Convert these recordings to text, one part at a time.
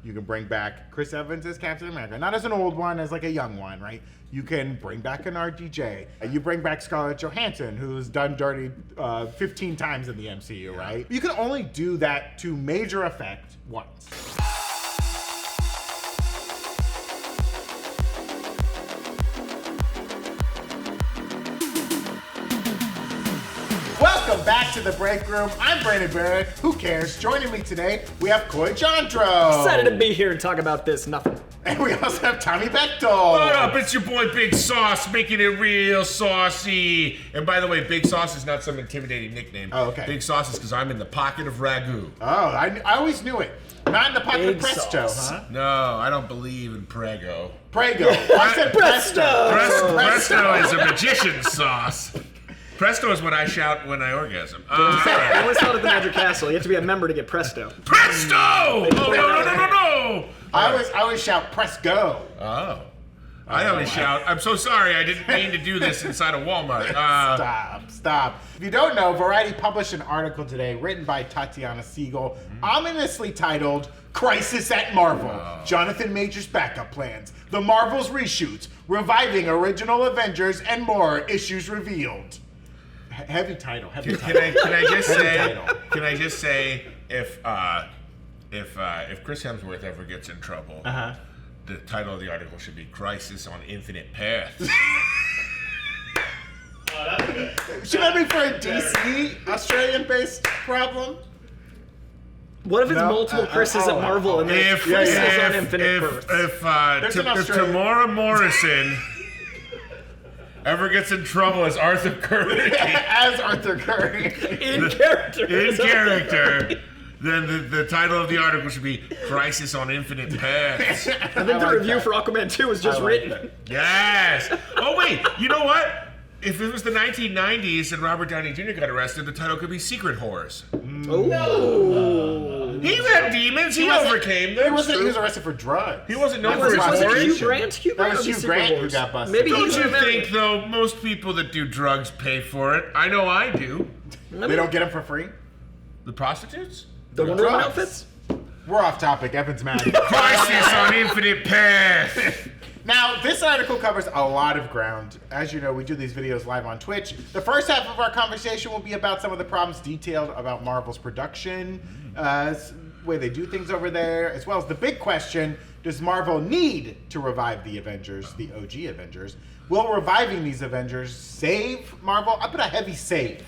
You can bring back Chris Evans as Captain America. Not as an old one, as like a young one, right? You can bring back an RDJ. You bring back Scarlett Johansson, who's done dirty 15 times in the MCU, right? You can only do that to major effect once. Welcome back to the break room. I'm Brandon Barrick. Who cares? Joining me today, we have Coy Jandreau. Excited to be here and talk about this. Nothing. And we also have Tommy Bechtold. What up? It's your boy Big Sauce, making it real saucy. And by the way, Big Sauce is not some intimidating nickname. Oh, okay. Big Sauce is because I'm in the pocket of ragu. Oh, I always knew it. Not in the pocket of Big Presto, sauce. huh? No, I don't believe in Prego. Prego. I said Presto. Presto is a magician's sauce. Presto is what I shout when I orgasm. I always thought at the Magic Castle, you have to be a member to get Presto. Presto! Oh, no. I always shout press go. Oh. I always shout, I'm so sorry, I didn't mean to do this inside of Walmart. Stop. If you don't know, Variety published an article today written by Tatiana Siegel, ominously titled, Crisis at Marvel. Jonathan Majors backup plans. The Marvels reshoots. Reviving original Avengers and more issues revealed. Heavy title. Can I just say if Chris Hemsworth ever gets in trouble, the title of the article should be Crisis on Infinite Paths. Should that be for a DC Australian-based problem? What if it's multiple Chris's at Marvel and then Chris is on Infinite Earth? If Tamora Morrison ever gets in trouble as Arthur Curry. As Arthur Curry. In character. Then the title of the article should be Crisis on Infinite Paths. I think the review for Aquaman 2 was just written. Yes. Oh, wait. You know what? If it was the 1990s and Robert Downey Jr. got arrested, the title could be Secret Horrors. Oh. He had demons. He overcame them. He was arrested for drugs. He wasn't known Was for his it orange. Hugh Grant? That was Hugh Grant who got busted. Maybe Don't you think, though, most people that do drugs pay for it? I know I do. They don't get them for free? The prostitutes? The Wonder Woman outfits? We're off topic. Evan's mad. Crisis on Infinite Path. Now, this article covers a lot of ground. As you know, we do these videos live on Twitch. The first half of our conversation will be about some of the problems detailed about Marvel's production, way they do things over there, as well as the big question, does Marvel need to revive the Avengers, the OG Avengers? Will reviving these Avengers save Marvel? I put a heavy save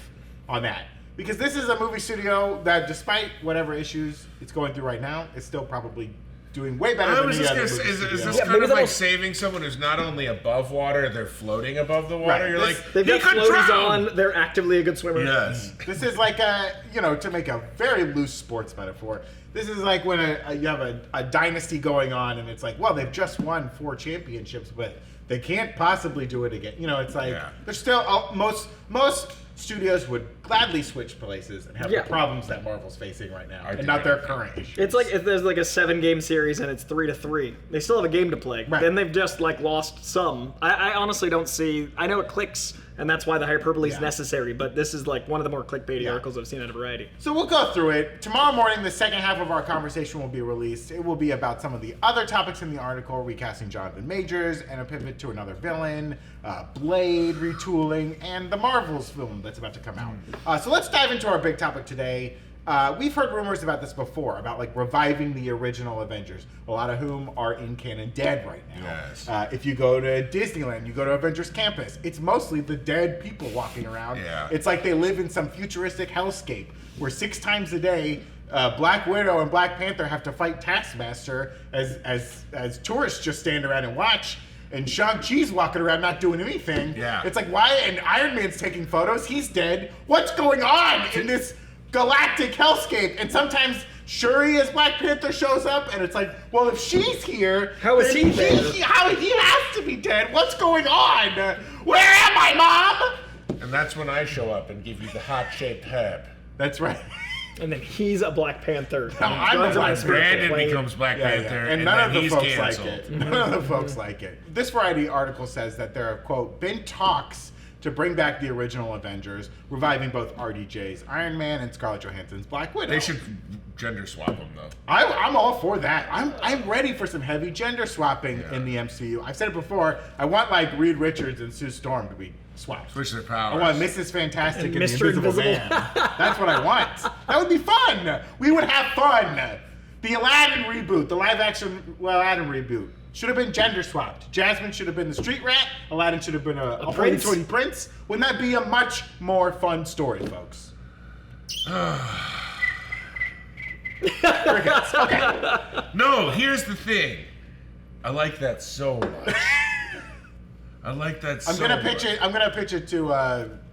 on that. Because this is a movie studio that, despite whatever issues it's going through right now, is still probably doing way better than the other movie studios. Is this kind of like saving someone who's not only above water, they're floating above the water? Right. You're like, They've got he could floaties drown. on. They're actively a good swimmer. Yes. This is like to make a very loose sports metaphor, this is like when you have a dynasty going on and it's like, well, they've just won 4 championships, but they can't possibly do it again. It's like, there's still, most studios would gladly switch places and have the problems that Marvel's facing right now, and not their current issues. It's like if there's like a 7-game series and it's 3-3. They still have a game to play. Right. Then they've just like lost some. I honestly don't see. I know it clicks, and that's why the hyperbole is necessary. But this is like one of the more clickbaity articles I've seen out of Variety. So we'll go through it. Tomorrow morning, the second half of our conversation will be released. It will be about some of the other topics in the article, recasting Jonathan Majors, and a pivot to another villain, Blade retooling, and the Marvels film that's about to come out. So let's dive into our big topic today. We've heard rumors about this before, about like reviving the original Avengers, a lot of whom are in canon dead right now. Yes. If you go to Disneyland, you go to Avengers Campus, it's mostly the dead people walking around. Yeah. It's like they live in some futuristic hellscape where 6 times a day, Black Widow and Black Panther have to fight Taskmaster as tourists just stand around and watch. And Shang-Chi's walking around not doing anything. Yeah. It's like, why? And Iron Man's taking photos. He's dead. What's going on in this galactic hellscape? And sometimes Shuri as Black Panther shows up, and it's like, well, if she's here, how is he dead? He has to be dead. What's going on? Where am I, Mom? And that's when I show up and give you the heart-shaped herb. That's right. And then he's a Black Panther. No, I'm a Black Panther. Brandon becomes Black Panther, and none of the he's folks canceled. like it. None of the folks like it. This Variety article says that there have, quote, been talks to bring back the original Avengers, reviving both RDJ's Iron Man and Scarlett Johansson's Black Widow. They should gender swap them though. I'm all for that. I'm ready for some heavy gender swapping in the MCU. I've said it before. I want like Reed Richards and Sue Storm to be swapped. Switch their powers. I want Mrs. Fantastic and the Mr. Invisible Man. That's what I want. That would be fun. We would have fun. The Aladdin reboot, the live-action Aladdin reboot, should have been gender swapped. Jasmine should have been the street rat. Aladdin should have been a hoity-toity prince. Wouldn't that be a much more fun story, folks? Crickets. Okay. No, here's the thing. I like that so much. I like that so much. I'm gonna pitch it to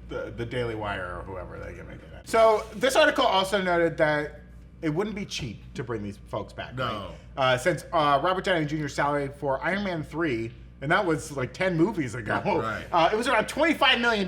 the Daily Wire or whoever they can make it. So this article also noted that it wouldn't be cheap to bring these folks back. No. Right? Since Robert Downey Jr.'s salary for Iron Man 3, and that was like 10 movies ago, Right. it was around $25 million.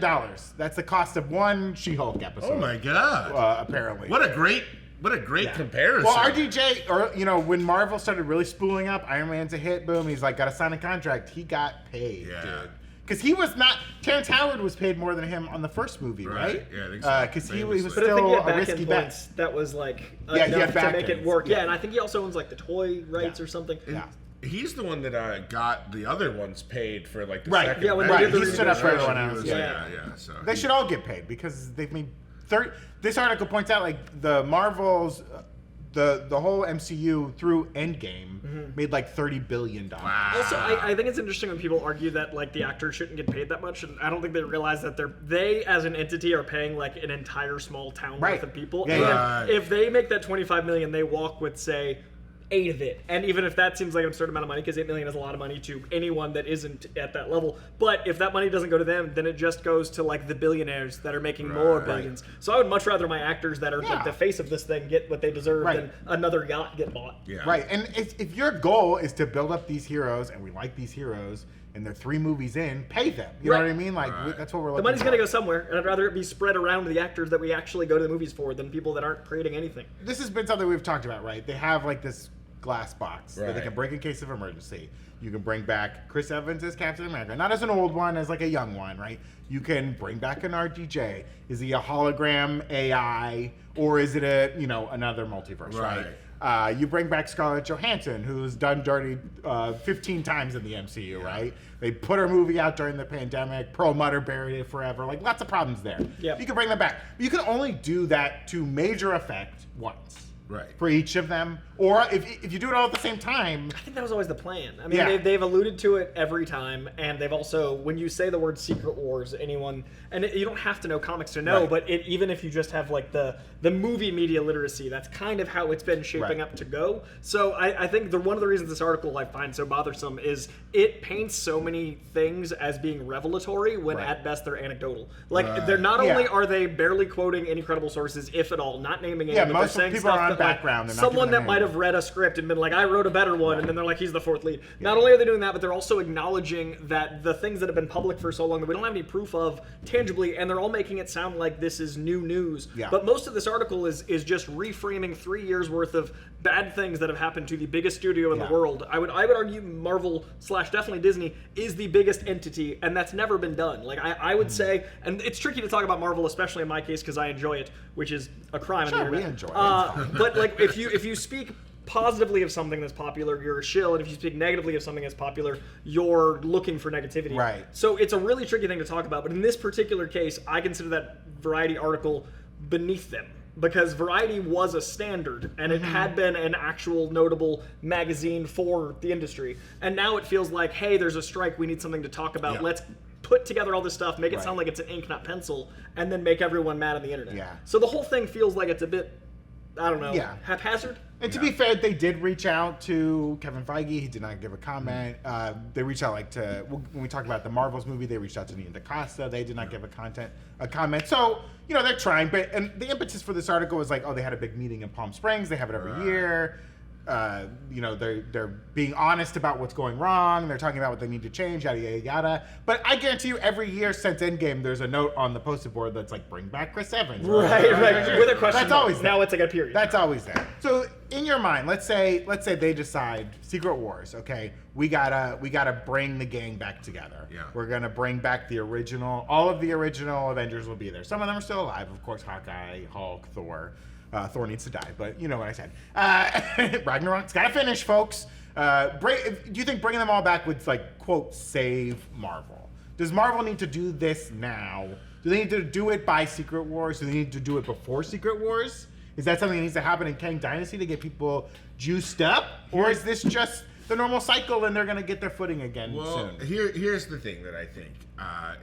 That's the cost of one She-Hulk episode. Oh my god. Apparently. What a great comparison. Well, RDJ, when Marvel started really spooling up, Iron Man's a hit, boom, he's like, got to sign a contract. He got paid, dude. Because he was not, Terrence Howard was paid more than him on the first movie, right? Yeah, I think so. Because he was But I think he still had a risky back-end bet. points that was like Yeah, he had enough to make back-ends. it work. Yeah. Yeah, and I think he also owns like the toy rights or something. Yeah. He's the one that got the other ones paid for like the Right. second. Yeah, when round. they did the He stood up for reboot. everyone else. Yeah. So They should all get paid because they've made 30. This article points out like the Marvels, the whole MCU through Endgame made like $30 billion. Wow. Also, I think it's interesting when people argue that like the actors shouldn't get paid that much, and I don't think they realize that they as an entity are paying like an entire small town worth of people. Yeah, and yeah. if they make that $25 million, they walk with say 8 of it. And even if that seems like an absurd amount of money, because $8 million is a lot of money to anyone that isn't at that level. But if that money doesn't go to them, then it just goes to like the billionaires that are making more billions. So I would much rather my actors that are like the face of this thing get what they deserve than another yacht get bought. Yeah. Right, and if your goal is to build up these heroes, and we like these heroes, and they're 3 movies in, pay them. You know what I mean? Like that's what we're looking The money's for. going to go somewhere, and I'd rather it be spread around the actors that we actually go to the movies for than people that aren't creating anything. This has been something we've talked about, right? They have like this glass box that they Right. can break in case of emergency. You can bring back Chris Evans as Captain America, not as an old one, as like a young one, right? You can bring back an RDJ. Is he a hologram AI, or is it another multiverse, right? You bring back Scarlett Johansson, who's done dirty 15 times in the MCU, right? They put her movie out during the pandemic. Pearl Mutter buried it forever. Like, lots of problems there. Yep. You can bring them back. But you can only do that to major effect once. Right. For each of them. Or if you do it all at the same time. I think that was always the plan. I mean, they've alluded to it every time, and they've also, when you say the word Secret Wars, anyone, and you don't have to know comics to know, but even if you just have like the movie media literacy, that's kind of how it's been shaping up to go. So I think one of the reasons this article I find so bothersome is it paints so many things as being revelatory when at best they're anecdotal. Like they're not only are they barely quoting any credible sources, if at all, not naming any, but they're most saying people stuff are on that, background. Like, someone that might have read a script and been like, I wrote a better one, and then they're like, he's the 4th lead. Not only are they doing that, but they're also acknowledging that the things that have been public for so long that we don't have any proof of tangibly, and they're all making it sound like this is new news. Yeah. But most of this article is just reframing 3 years worth of bad things that have happened to the biggest studio in the world. I would argue Marvel / definitely Disney is the biggest entity, and that's never been done. Like I would say, and it's tricky to talk about Marvel, especially in my case because I enjoy it, which is a crime. Sure, on the we internet. enjoy it. But like if you speak positively of something that's popular, you're a shill, and if you speak negatively of something that's popular, you're looking for negativity. Right. So it's a really tricky thing to talk about, but in this particular case, I consider that Variety article beneath them. Because Variety was a standard, and it had been an actual notable magazine for the industry. And now it feels like, hey, there's a strike, we need something to talk about. Yeah. Let's put together all this stuff, make it sound like it's an ink, not pencil, and then make everyone mad on the internet. Yeah. So the whole thing feels like it's a bit, I don't know, haphazard. And to be fair, they did reach out to Kevin Feige. He did not give a comment. They reached out when we talked about the Marvels movie, they reached out to Neil Costa. They did not give a comment. So, they're trying. And the impetus for this article was like, they had a big meeting in Palm Springs. They have it every year. They're being honest about what's going wrong. They're talking about what they need to change, yada, yada, yada. But I guarantee you, every year since Endgame, there's a note on the poster board that's like, bring back Chris Evans. Right. With a question That's mark. always there. Now it's like a period. That's always there. So in your mind, let's say they decide Secret Wars. Okay, we gotta bring the gang back together. Yeah. We're gonna bring back all of the original Avengers will be there. Some of them are still alive, of course. Hawkeye, Hulk, Thor. Thor needs to die, but you know what I said. Ragnarok's gotta finish, folks. Do you think bringing them all back would quote save Marvel? Does Marvel need to do this now? Do they need to do it by Secret Wars? Do they need to do it before Secret Wars? Is that something that needs to happen in Kang Dynasty to get people juiced up? Or is this just the normal cycle and they're going to get their footing again soon? Here's the thing that I think.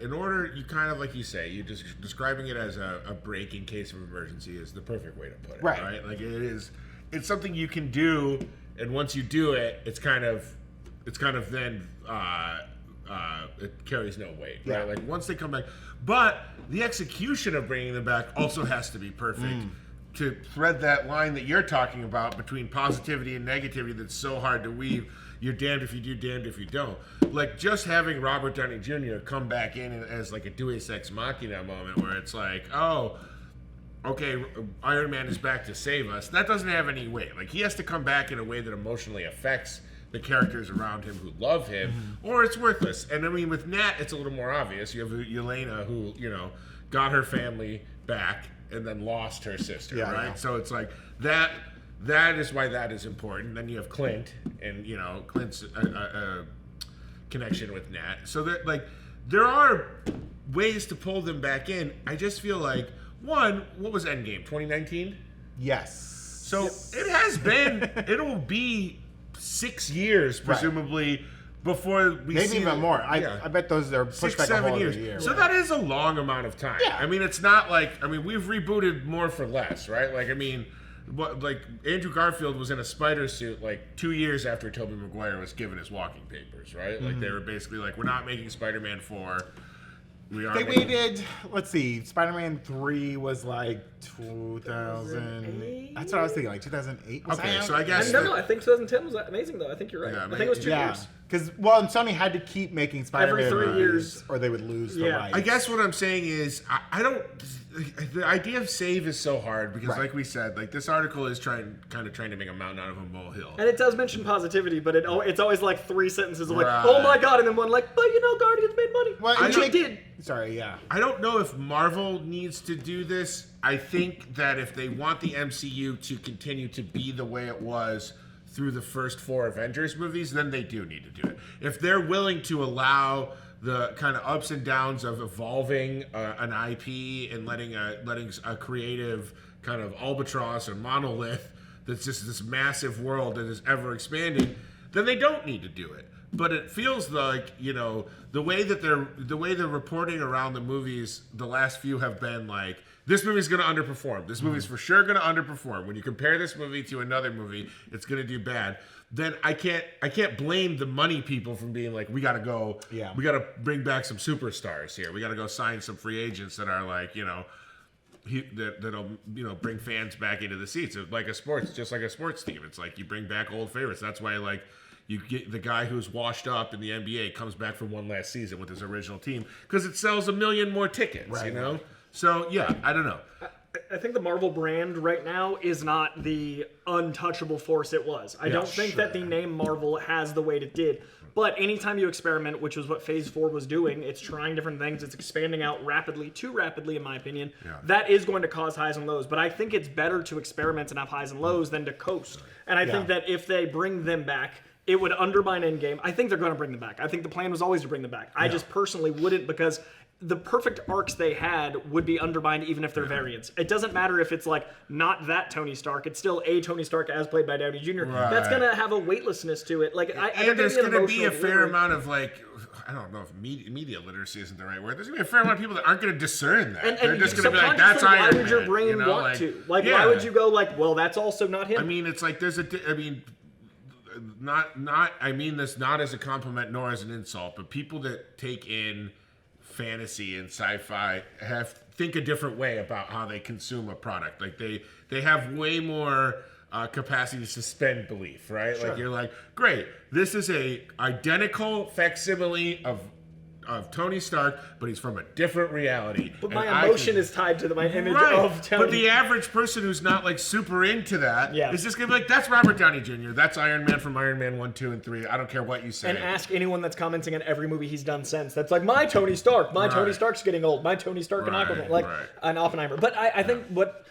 In order, you kind of, like you say, you're just describing it as a break in case of emergency is the perfect way to put it. Right? Like it's something you can do, and once you do it, it's kind of then it carries no weight, right? Like once they come back, but the execution of bringing them back also has to be perfect to thread that line that you're talking about between positivity and negativity that's so hard to weave. You're damned if you do, damned if you don't. Like just having Robert Downey Jr. come back in as like a Deus Ex Machina moment where it's like, oh, okay, Iron Man is back to save us. That doesn't have any weight. Like he has to come back in a way that emotionally affects the characters around him who love him, or it's worthless. And I mean, with Nat, it's a little more obvious. You have Yelena who, got her family back and then lost her sister, right? Yeah. So it's like that is why that is important. Then you have Clint and, Clint's connection with Nat. So that there are ways to pull them back in. I just feel like, one, what was Endgame, 2019? Yes. So it has been, it'll be 6 years, presumably, before we maybe see even more. I bet those are pushed 6, back 7 a whole years. year. So that is a long amount of time. Yeah. I mean, it's not like we've rebooted more for less, right? Andrew Garfield was in a spider suit 2 years after Tobey Maguire was given his walking papers, right? Like they were basically like, we're not making Spider-Man 4. They waited, let's see, Spider-Man 3 was 2000. That's what I was thinking, 2008. Okay, so I guess. No, I think 2010 was amazing, though. I think you're right. Yeah, I think it was 2 years. Because, and Sony had to keep making Spider-Man every 3 years, or they would lose the rights. I guess what I'm saying is, I don't. The idea of save is so hard because, like we said, this article is trying to make a mountain out of a molehill. And it does mention positivity, but it's always 3 sentences of oh my god, and then one but Guardians made money. Well, it did. Sorry, yeah. I don't know if Marvel needs to do this. I think that if they want the MCU to continue to be the way it was through the first 4 Avengers movies, then they do need to do it. If they're willing to allow the kind of ups and downs of evolving an IP and letting a creative kind of albatross or monolith that's just this massive world that is ever expanding, then they don't need to do it. But it feels like, the way they're reporting around the movies, the last few have been this movie's going to underperform. This movie's for sure going to underperform. When you compare this movie to another movie, it's going to do bad. Then I can't blame the money people from being we got to go. Yeah. We got to bring back some superstars here. We got to go sign some free agents that are that'll bring fans back into the seats. It's just like a sports team. It's you bring back old favorites. That's why you get the guy who's washed up in the NBA comes back for one last season with his original team because it sells 1 million more tickets. Right. So yeah, I don't know. I think the Marvel brand right now is not the untouchable force it was. I don't think that the name Marvel has the weight it did. But anytime you experiment, which was what Phase 4 was doing, it's trying different things, it's expanding out too rapidly, in my opinion. Yeah. That is going to cause highs and lows. But I think it's better to experiment and have highs and lows than to coast. And I think that if they bring them back, it would undermine Endgame. I think they're going to bring them back. I think the plan was always to bring them back. I just personally wouldn't, because the perfect arcs they had would be undermined even if they're variants. It doesn't matter if it's not that Tony Stark. It's still a Tony Stark as played by Downey Jr. Right. That's going to have a weightlessness to it. And there's going to be a fair amount of I don't know if media literacy isn't the right word. There's going to be a fair amount of people that aren't going to discern that. And they're just going to be that's Iron Man. Why would your brain want to? Why would you go well, that's also not him? I mean, it's there's I mean this not as a compliment nor as an insult, but people that take in fantasy and sci-fi think a different way about how they consume a product. They have way more capacity to suspend belief, right? Sure. You're great, this is a identical facsimile of of Tony Stark, but he's from a different reality. But my emotion is tied to my image of Tony. But the average person who's not like super into that is just gonna be like, that's Robert Downey Jr. That's Iron Man from Iron Man 1, 2, and 3. I don't care what you say. And ask anyone that's commenting on every movie he's done since. That's like, my Tony Stark. My Tony Stark's getting old. My Tony Stark and Aquaman. Like, an Oppenheimer. But I think what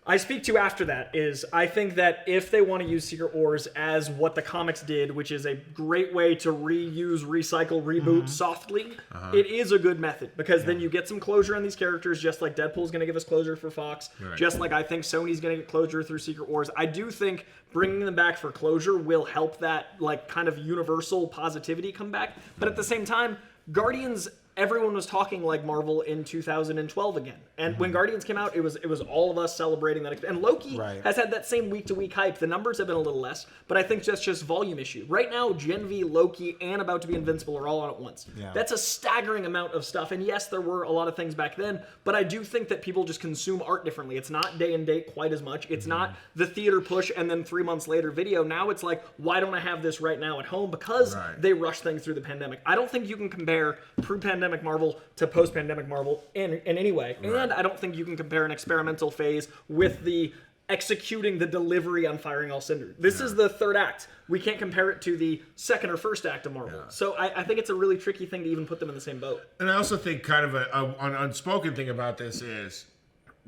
I speak to after that is I think that if they want to use Secret Wars as what the comics did, which is a great way to reuse, recycle, reboot softly, it is a good method because then you get some closure on these characters, just like Deadpool's going to give us closure for Fox, just like I think Sony's going to get closure through Secret Wars. I do think bringing them back for closure will help that like kind of universal positivity come back. But at the same time, Guardians, everyone was talking like Marvel in 2012 again. And when Guardians came out, it was all of us celebrating that. And Loki has had that same week-to-week hype. The numbers have been a little less, but I think that's just volume issue. Right now, Gen V, Loki, and About to Be Invincible are all on at once. Yeah. That's a staggering amount of stuff. And yes, there were a lot of things back then, but I do think that people just consume art differently. It's not day and date quite as much. It's not the theater push and then 3 months later video. Now it's like, why don't I have this right now at home? Because they rushed things through the pandemic. I don't think you can compare pre-pandemic Marvel to post-pandemic Marvel in any way. And I don't think you can compare an experimental phase with the executing the delivery on firing all cylinders. This is the third act. We can't compare it to the second or first act of Marvel. So I think it's a really tricky thing to even put them in the same boat. And I also think kind of an unspoken thing about this is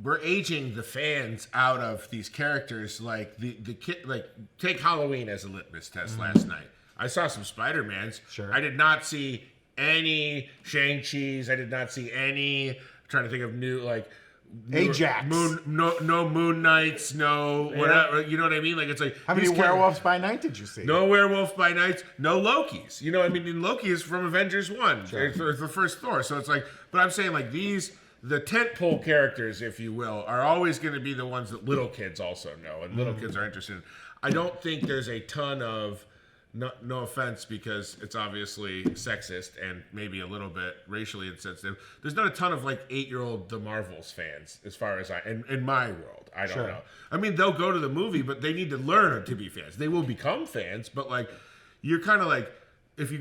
we're aging the fans out of these characters. Like the kid, like take Halloween as a litmus test last night. I saw some Spider-Mans. I did not see any Shang-Chi's. I did not see any. I'm trying to think of new like Ajax. No Moon Knights. No whatever. You know what I mean? Like it's like how many Werewolves by Night did you see? No Werewolf by Nights. No Lokis. You know what I mean? And Loki is from Avengers 1. It's the first Thor. So it's like, but I'm saying like these. The tentpole characters, if you will, are always going to be the ones that little kids also know and little kids are interested in. I don't think there's a ton of. No offense, because it's obviously sexist and maybe a little bit racially insensitive. There's not a ton of like 8-year-old The Marvels fans, as far as in my world. I don't know. I mean, they'll go to the movie, but they need to learn to be fans. They will become fans, but like you're kind of like if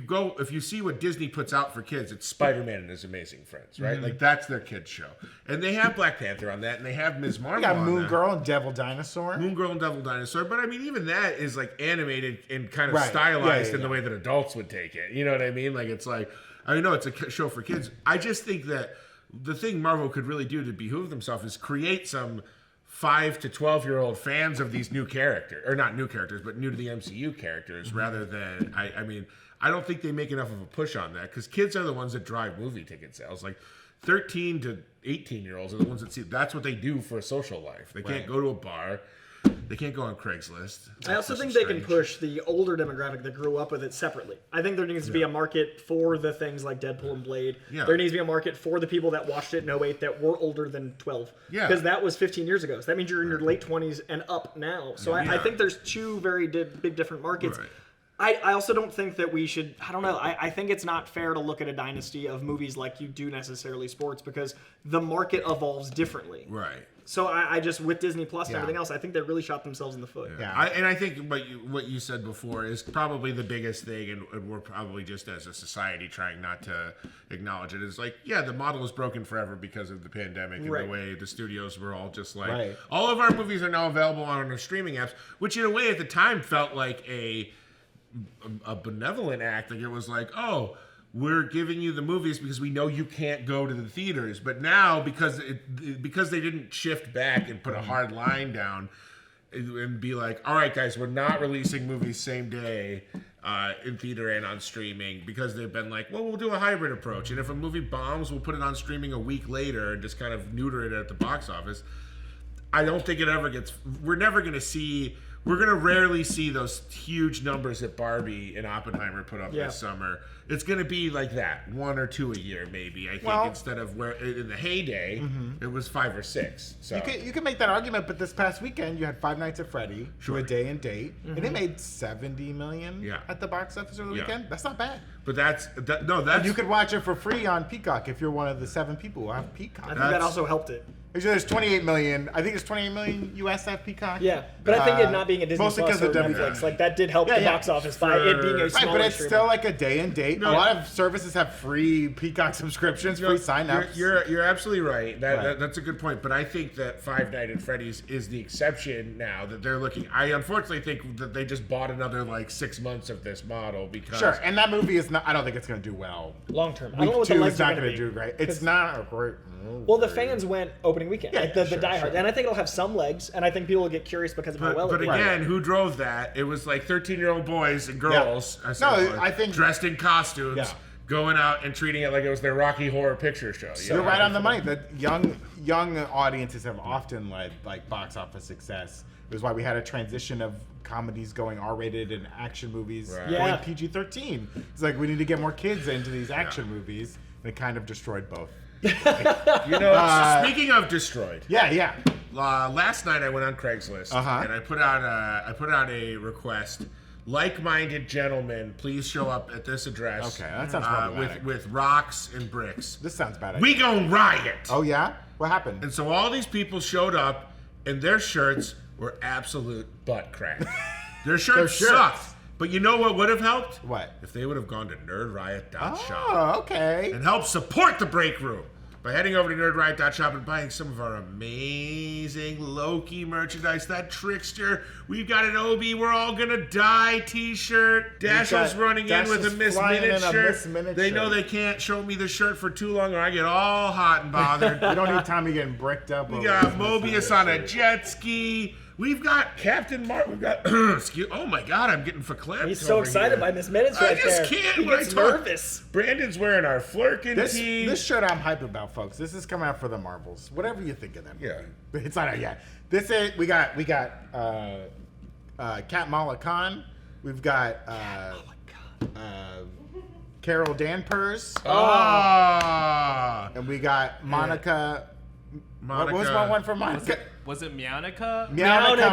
you see what Disney puts out for kids, it's Spider-Man and His Amazing Friends, right? Like that's their kids show, and they have Black Panther on that, and they have Ms. Marvel. You got Moon Girl and Devil Dinosaur. But I mean, even that is like animated and kind of stylized in the way that adults would take it. You know what I mean? Like it's like I know it's a show for kids. I just think that the thing Marvel could really do to behoove themselves is create some 5 to 12-year-old fans of these new characters, or not new characters, but new to the MCU characters, rather than I mean. I don't think they make enough of a push on that because kids are the ones that drive movie ticket sales. Like 13 to 18-year-olds are the ones that see. That's what they do for a social life. They can't go to a bar. They can't go on Craigslist. I also think they can push the older demographic that grew up with it separately. I think there needs to be a market for the things like Deadpool and Blade. There needs to be a market for the people that watched it in 08 that were older than 12. Because that was 15 years ago. So that means you're in your late 20s and up now. So I think there's two very big different markets. I also don't think that we should, I don't know, I think it's not fair to look at a dynasty of movies like you do necessarily sports because the market evolves differently. So I just, with Disney Plus and everything else, I think they really shot themselves in the foot. And I think what you said before is probably the biggest thing, and we're probably just as a society trying not to acknowledge it, is like, the model is broken forever because of the pandemic and the way the studios were all just like, all of our movies are now available on our streaming apps, which in a way at the time felt like a benevolent act. Like it was like, oh, we're giving you the movies because we know you can't go to the theaters. But now because they didn't shift back and put a hard line down and be like, all right guys, we're not releasing movies same day in theater and on streaming, because they've been like, well, we'll do a hybrid approach, and if a movie bombs, we'll put it on streaming a week later and just kind of neuter it at the box office. I don't think it ever gets, we're going to rarely see those huge numbers that Barbie and Oppenheimer put up this summer. It's going to be like that, 1 or 2 a year, maybe. I think instead of where in the heyday, it was 5 or 6. So you can make that argument, but this past weekend you had Five Nights at Freddy, a day and date, and it made $70 million at the box office over the weekend. That's not bad. But that's you could watch it for free on Peacock if you're one of the 7 people who have Peacock. I think that also helped it. Actually, there's 28 million. I think it's 28 million US at Peacock. Yeah, but I think it not being a Disney mostly Plus or of the Netflix, like that did help the box office by it being a smaller Right, but it's streamer. still like a day and date. A lot of services have free Peacock subscriptions, free sign-ups. You're absolutely right. That's a good point. But I think that Five Nights at Freddy's is the exception now that they're looking. I unfortunately think that they just bought another like 6 months of this model because Sure, and that movie is not. I don't think it's going to do well. Long term. I Week don't know what the 2 legs is are not going to do great. It's not a great. Well, the fans went opening weekend, Yeah, like the sure, diehards, sure. and I think it'll have some legs, and I think people will get curious because of how well But it did. again, who drove that? It was like 13-year-old boys and girls. I think dressed in costumes. Yeah. Going out and treating it like it was their Rocky Horror Picture Show. You're right on the money. The young audiences have often led like box office success. It was why we had a transition of comedies going R-rated and action movies going PG-13. It's like we need to get more kids into these action movies, and it kind of destroyed both. Speaking of destroyed. Yeah. Last night I went on Craigslist and I put out a request. Like-minded gentlemen, please show up at this address. Okay, that sounds problematic. with rocks and bricks. This sounds bad. We gon' riot. Oh yeah? What happened? And so all these people showed up, and their shirts were absolute butt crack. Their shirts sucked. But you know what would have helped? What? If they would have gone to nerdriot.shop. Oh, okay. And help support the Breakroom by heading over to nerdriot.shop and buying some of our amazing Loki merchandise. That Trickster, we've got an Obi We're All Gonna Die t-shirt. Dashiell's running in with a Miss Minute shirt. They know they can't show me the shirt for too long or I get all hot and bothered. We don't need Tommy getting bricked up. We got Mobius on a jet ski. We've got Captain Mark. We've got. Oh my God! I'm getting verklempt. He's so excited by Miss Minutes right there. I just can't. He gets nervous. Brandon's wearing our Flurkin tee. This shirt I'm hyped about, folks. This is coming out for the Marvels. Whatever you think of them. Yeah. But it's not out yet. This is we got Kat Mala Khan. We've got Carol Danvers. And we got Monica. What was one for Monica? Was it Mianica? Mianica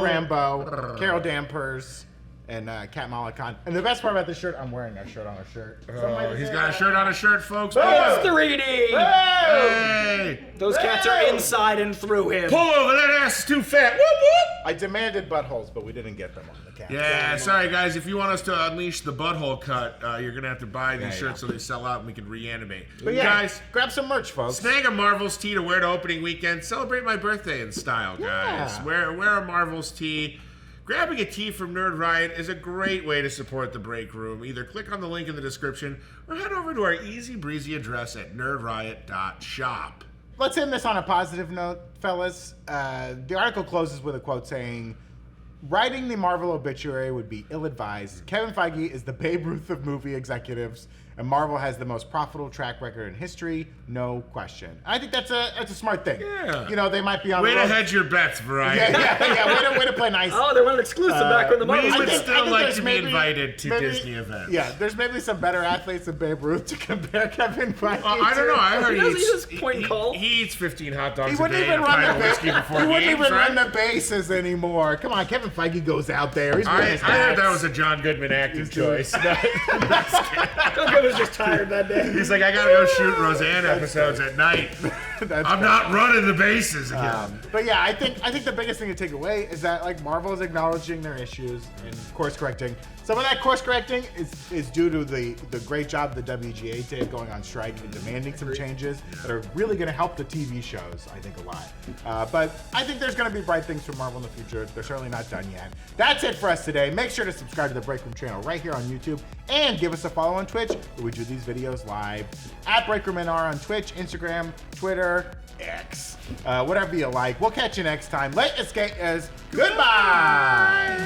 Rambo, Carol Danvers, and Kat Mala Khan. And the best part about this shirt, I'm wearing a shirt on a shirt. He's got a shirt on a shirt, folks. It's 3D! Hey! Those cats are inside and through him. Pull over, that ass is too fat. Whoop, whoop. I demanded buttholes, but we didn't get them on the cat. Yeah, sorry guys. If you want us to unleash the butthole cut, you're gonna have to buy these shirts so they sell out and we can reanimate. But guys, grab some merch, folks. Snag a Marvels tee to wear to opening weekend. Celebrate my birthday in style, guys. Yeah. Wear a Marvels tee. Grabbing a tee from Nerd Riot is a great way to support the Breakroom. Either click on the link in the description or head over to our easy breezy address at nerdriot.shop. Let's end this on a positive note, fellas. The article closes with a quote saying, "Writing the Marvel obituary would be ill-advised. Kevin Feige is the Babe Ruth of movie executives, and Marvel has the most profitable track record in history, no question." I think that's a smart thing. Yeah. You know, they might be on Way the to road. hedge your bets, Variety. Yeah. Way to play nice. Oh, they want an exclusive back when the We Marvels. would I think still like there's to be invited to Disney events. Yeah, there's maybe some better athletes than Babe Ruth to compare Kevin Feige I don't know. I heard He does point and call. he eats 15 hot dogs He a wouldn't day even and a run pint the of whiskey before he wouldn't games, even right? run the bases anymore. Come on, Kevin Feige goes out there. He's I his heard that bats. was a John Goodman acting choice. Coco was just tired that day. He's like, I gotta go shoot Roseanne episodes at night. I'm not running the bases again. But yeah, I think the biggest thing to take away is that like Marvel is acknowledging their issues and course correcting. Some of that course correcting is due to the great job the WGA did going on strike and demanding some changes that are really going to help the TV shows, I think, a lot. But I think there's going to be bright things for Marvel in the future. They're certainly not done yet. That's it for us today. Make sure to subscribe to the Breakroom channel right here on YouTube and give us a follow on Twitch where we do these videos live at BreakroomNR on Twitch, Instagram, Twitter, X, whatever you like. We'll catch you next time. Late Escape is goodbye.